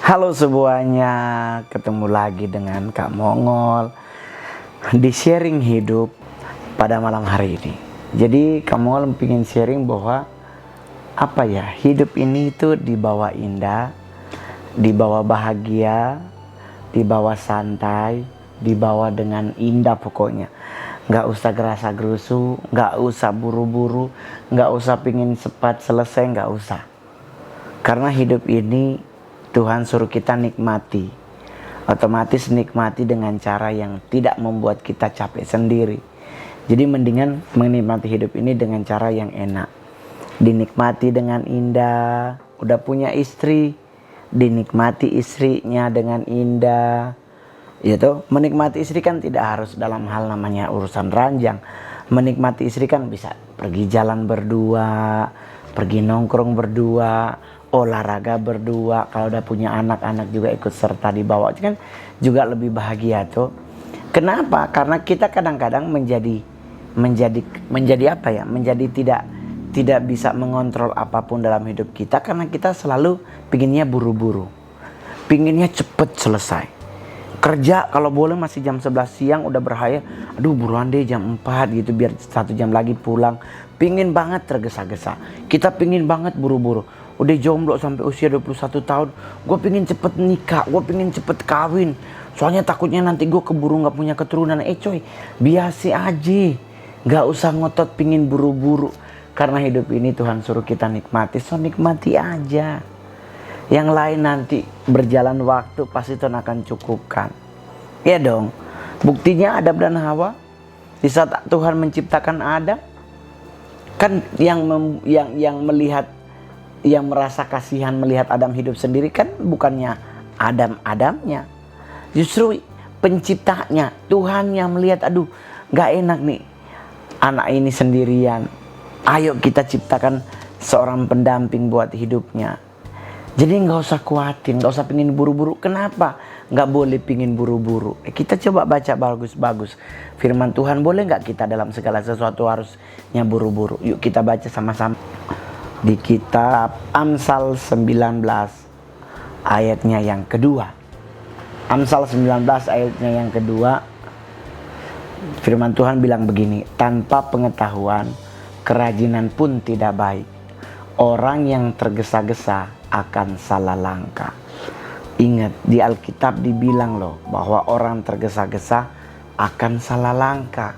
Halo semuanya, ketemu lagi dengan Kak Mongol di sharing hidup pada malam hari ini. Jadi Kak Mongol ingin sharing bahwa hidup ini itu dibawa indah, dibawa bahagia, dibawa santai, dibawa dengan indah pokoknya. Nggak usah gerasa gerusu, nggak usah buru-buru, nggak usah pingin cepat selesai, nggak usah. Karena hidup ini Tuhan suruh kita nikmati. Otomatis nikmati dengan cara yang tidak membuat kita capek sendiri. Jadi mendingan menikmati hidup ini dengan cara yang enak. Dinikmati dengan indah. Udah punya istri, dinikmati istrinya dengan indah. Yaitu menikmati istri kan tidak harus dalam hal namanya urusan ranjang. Menikmati istri kan bisa pergi jalan berdua, pergi nongkrong berdua, olahraga berdua. Kalau udah punya anak-anak juga ikut serta dibawa, kan juga lebih bahagia tuh. Kenapa? Karena kita kadang-kadang menjadi tidak bisa mengontrol apapun dalam hidup kita, karena kita selalu pinginnya buru-buru, pinginnya cepet selesai. Kerja kalau boleh masih jam 11 siang udah berhayal, aduh buruan deh jam 4 gitu biar 1 jam lagi pulang. Pingin banget tergesa-gesa, kita pingin banget buru-buru. Udah jomblo sampai usia 21 tahun, gue pingin cepet nikah, gue pingin cepet kawin. Soalnya takutnya nanti gue keburu gak punya keturunan. Coy, biasa aja, gak usah ngotot pingin buru-buru. Karena hidup ini Tuhan suruh kita nikmati, so nikmati aja. Yang lain nanti berjalan waktu pasti Tuhan akan cukupkan. Ya dong. Buktinya Adam dan Hawa, di saat Tuhan menciptakan Adam, kan yang melihat, yang merasa kasihan melihat Adam hidup sendiri kan bukannya Adamnya, justru penciptanya, Tuhan yang melihat, aduh gak enak nih anak ini sendirian, ayo kita ciptakan seorang pendamping buat hidupnya. Jadi gak usah khawatir, gak usah pingin buru-buru. Kenapa gak boleh pingin buru-buru? Kita coba baca bagus-bagus firman Tuhan. Boleh gak kita dalam segala sesuatu harusnya buru-buru? Yuk kita baca sama-sama di kitab Amsal 19 ayatnya yang kedua. Amsal 19 ayatnya yang kedua, firman Tuhan bilang begini: tanpa pengetahuan kerajinan pun tidak baik, orang yang tergesa-gesa akan salah langkah. Ingat, di Alkitab dibilang loh bahwa orang tergesa-gesa akan salah langkah.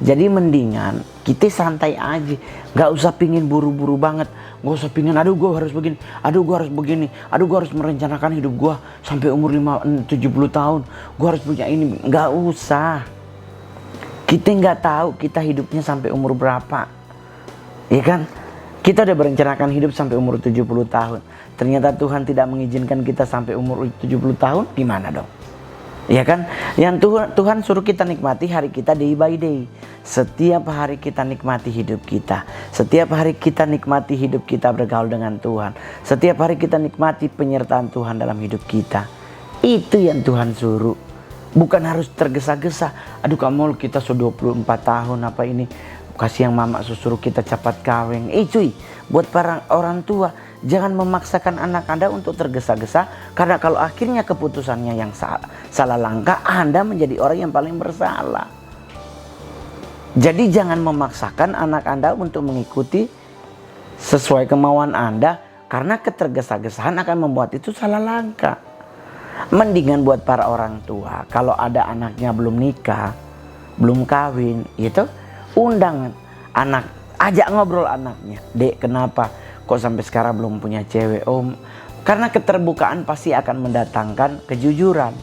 Jadi mendingan kita santai aja, gak usah pingin buru-buru banget. Gak usah pingin, aduh gue harus begini, aduh gue harus begini, aduh gue harus merencanakan hidup gue sampai umur 70 tahun, gue harus punya ini. Gak usah. Kita gak tahu kita hidupnya sampai umur berapa, ya kan? Kita udah berencanakan hidup sampai umur 70 tahun. Ternyata Tuhan tidak mengizinkan kita sampai umur 70 tahun, gimana dong? Ya kan? Yang Tuhan suruh kita nikmati hari kita day by day. Setiap hari kita nikmati hidup kita. Setiap hari kita nikmati hidup kita bergaul dengan Tuhan. Setiap hari kita nikmati penyertaan Tuhan dalam hidup kita. Itu yang Tuhan suruh. Bukan harus tergesa-gesa. Aduh kamu, kita sudah 24 tahun apa ini. Kasih yang mama suruh kita cepat kawin. Cuy, buat para orang tua, jangan memaksakan anak Anda untuk tergesa-gesa. Karena kalau akhirnya keputusannya yang salah langkah, Anda menjadi orang yang paling bersalah. Jadi jangan memaksakan anak Anda untuk mengikuti sesuai kemauan Anda. Karena ketergesa-gesaan akan membuat itu salah langkah. Mendingan buat para orang tua, kalau ada anaknya belum nikah, belum kawin, gitu, undang anak, ajak ngobrol anaknya. Dek, kenapa kok sampai sekarang belum punya cewek? Om, karena keterbukaan pasti akan mendatangkan kejujuran.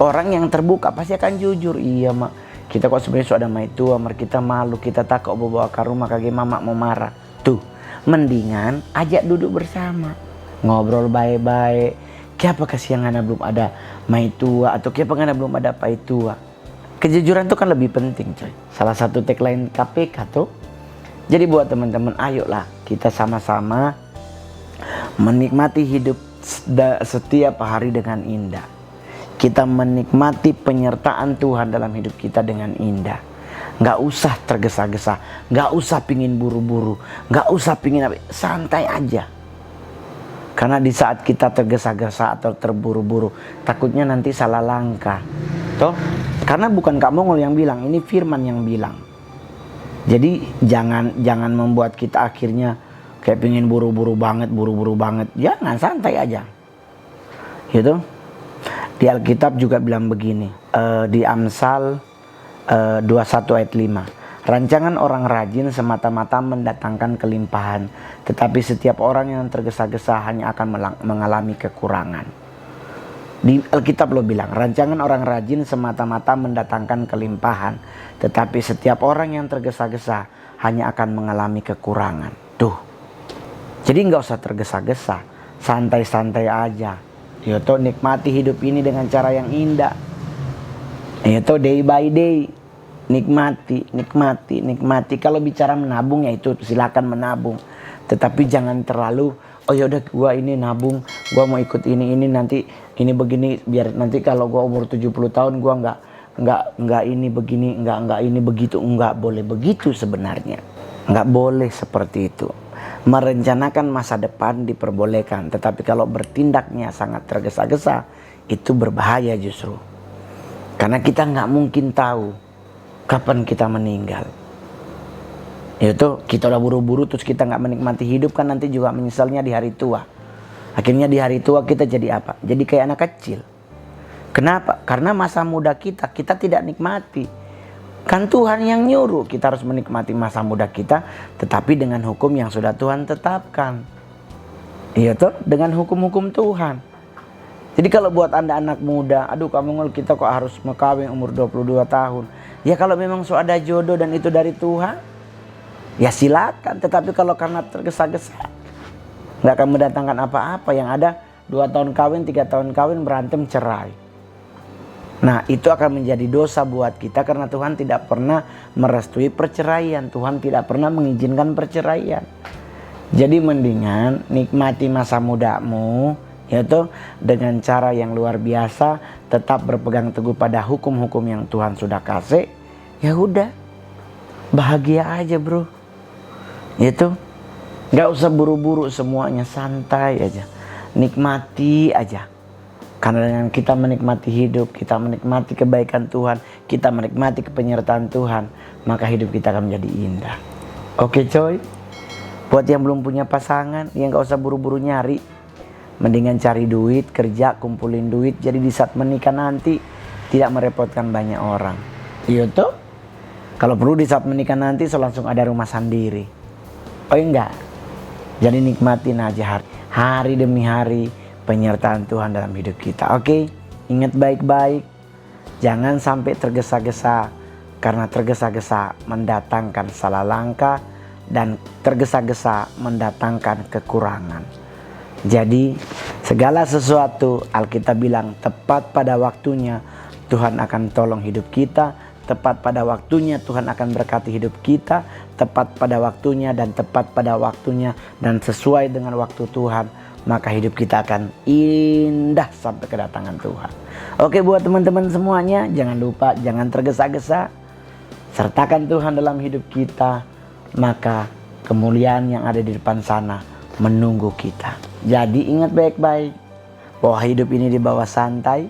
Orang yang terbuka pasti akan jujur. Iya mak, kita kok sebenarnya sudah mai tua, kita malu, kita takut bawa ke rumah kaki mama mau marah. Tuh, mendingan ajak duduk bersama, ngobrol baik-baik. Kenapa kasih yang belum ada mai tua, atau kenapa belum ada pai tua? Kejujuran itu kan lebih penting, coy. Salah satu tagline KPK tuh. Jadi buat teman-teman, ayolah kita sama-sama menikmati hidup setiap hari dengan indah. Kita menikmati penyertaan Tuhan dalam hidup kita dengan indah. Gak usah tergesa-gesa, gak usah pingin buru-buru, gak usah pingin apa, santai aja. Karena di saat kita tergesa-gesa atau terburu-buru, takutnya nanti salah langkah. Toh? Karena bukan Kak Mongol yang bilang, ini firman yang bilang. Jadi jangan membuat kita akhirnya kayak pengen buru-buru banget. Jangan, santai aja. Gitu. Di Alkitab juga bilang begini, di Amsal 21 ayat 5. Rancangan orang rajin semata-mata mendatangkan kelimpahan, tetapi setiap orang yang tergesa-gesa hanya akan mengalami kekurangan. Di Alkitab lo bilang, rancangan orang rajin semata-mata mendatangkan kelimpahan, tetapi setiap orang yang tergesa-gesa hanya akan mengalami kekurangan. Tuh. Jadi nggak usah tergesa-gesa, santai-santai aja. Yaitu nikmati hidup ini dengan cara yang indah. Yaitu day by day. Nikmati. Kalau bicara menabung ya itu silakan menabung. Tetapi jangan terlalu, oh yaudah gua ini nabung, gua mau ikut ini nanti ini begini, biar nanti kalau gua umur 70 tahun gua nggak ini begini, nggak ini begitu. Nggak boleh begitu sebenarnya. Nggak boleh seperti itu. Merencanakan masa depan diperbolehkan, tetapi kalau bertindaknya sangat tergesa-gesa itu berbahaya justru. Karena kita nggak mungkin tahu kapan kita meninggal. Yaitu kita udah buru-buru terus kita nggak menikmati hidup, kan nanti juga menyesalnya di hari tua. Akhirnya di hari tua kita jadi apa? Jadi kayak anak kecil. Kenapa? Karena masa muda kita tidak nikmati. Kan Tuhan yang nyuruh kita harus menikmati masa muda kita, tetapi dengan hukum yang sudah Tuhan tetapkan. Yaitu dengan hukum-hukum Tuhan. Jadi kalau buat Anda anak muda, aduh kamu kita kok harus mekawin umur 22 tahun. Ya kalau memang sudah ada jodoh dan itu dari Tuhan, ya silakan. Tetapi kalau karena tergesa-gesa, nggak akan mendatangkan apa-apa. Yang ada 2 tahun kawin, 3 tahun kawin, berantem, cerai. Nah itu akan menjadi dosa buat kita karena Tuhan tidak pernah merestui perceraian. Tuhan tidak pernah mengizinkan perceraian. Jadi mendingan nikmati masa mudamu, yaitu dengan cara yang luar biasa, tetap berpegang teguh pada hukum-hukum yang Tuhan sudah kasih. Ya udah, bahagia aja bro. Itu nggak usah buru-buru, semuanya santai aja, nikmati aja. Karena dengan kita menikmati hidup, kita menikmati kebaikan Tuhan, kita menikmati penyertaan Tuhan, maka hidup kita akan menjadi indah. Oke coy, buat yang belum punya pasangan, yang nggak usah buru-buru nyari. Mendingan cari duit, kerja, kumpulin duit. Jadi di saat menikah nanti tidak merepotkan banyak orang. Iya tuh. Kalau perlu di saat menikah nanti langsung ada rumah sendiri. Oh enggak. Jadi nikmatin aja hari demi hari penyertaan Tuhan dalam hidup kita. Oke. Ingat baik-baik. Jangan sampai tergesa-gesa. Karena tergesa-gesa mendatangkan salah langkah. Dan tergesa-gesa mendatangkan kekurangan. Jadi segala sesuatu Alkitab bilang tepat pada waktunya Tuhan akan tolong hidup kita. Tepat pada waktunya Tuhan akan berkati hidup kita. Tepat pada waktunya dan tepat pada waktunya dan sesuai dengan waktu Tuhan, maka hidup kita akan indah sampai kedatangan Tuhan. Oke, buat teman-teman semuanya, jangan lupa, jangan tergesa-gesa. Sertakan Tuhan dalam hidup kita, maka kemuliaan yang ada di depan sana menunggu kita. Jadi ingat baik-baik bahwa hidup ini di bawah santai.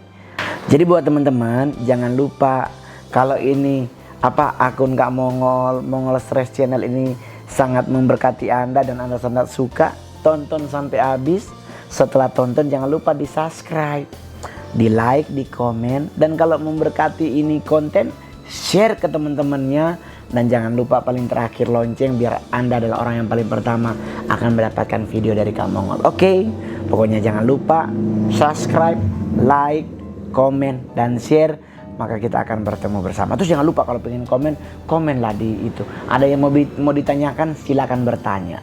Jadi buat teman-teman jangan lupa, kalau ini akun Kak Mongol Stress Channel ini sangat memberkati Anda dan Anda sangat suka, tonton sampai habis. Setelah tonton jangan lupa di subscribe, di like, di komen, dan kalau memberkati ini konten, share ke teman-temannya. Dan jangan lupa paling terakhir lonceng, biar Anda adalah orang yang paling pertama akan mendapatkan video dari Kak Mongol. Oke, pokoknya jangan lupa subscribe, like, komen, dan share. Maka kita akan bertemu bersama. Terus jangan lupa kalau pengen komenlah di itu. Ada yang mau ditanyakan, silakan bertanya.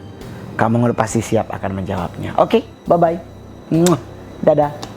Kak Mongol pasti siap akan menjawabnya. Oke, bye-bye. Dadah.